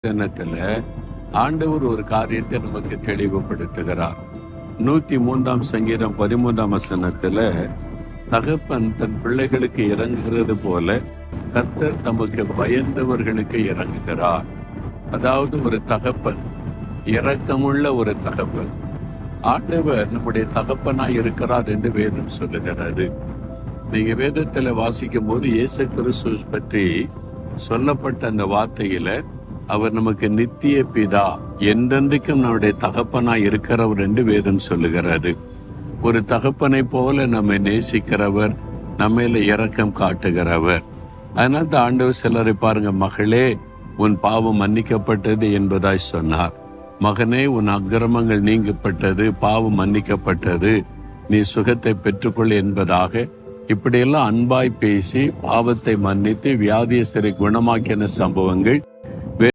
தினத்துல ஆண்டவர் ஒரு காரியத்தை நமக்கு தெளிவுபடுத்துகிறார். 103 சங்கீதம் 13 தகப்பன் தன் பிள்ளைகளுக்கு இறங்குகிறது போல கர்த்தர் தமக்கு பயந்தவர்களுக்கு இறங்குகிறார். அதாவது ஒரு தகப்பன், இரக்கமுள்ள ஒரு தகப்பன். ஆண்டவர் நம்முடைய தகப்பனாய் இருக்கிறார் என்று வேதம் சொல்லுகிறது. நீங்க வேதத்துல வாசிக்கும் போது இயேசு கிறிஸ்து பற்றி சொல்லப்பட்ட அந்த வார்த்தையில அவர் நமக்கு நித்திய பிதா, என்றென்றைக்கும் நம்முடைய தகப்பனாய் இருக்கிறவர் என்று வேதம் சொல்லுகிறது. ஒரு தகப்பனை போல நம்மை நேசிக்கிறவர், நம்மையில இரக்கம் காட்டுகிறவர். அதனால தான் ஆண்டவர் சிலரை பாருங்க, மகளே உன் பாவம் மன்னிக்கப்பட்டது என்பதாய் சொன்னார். மகனே உன் அக்கிரமங்கள் நீங்கப்பட்டது, பாவம் மன்னிக்கப்பட்டது, நீ சுகத்தை பெற்றுக்கொள் என்பதாக இப்படியெல்லாம் அன்பாய் பேசி பாவத்தை மன்னித்து வியாதியஸ்தரை குணமாக்கின சம்பவங்கள்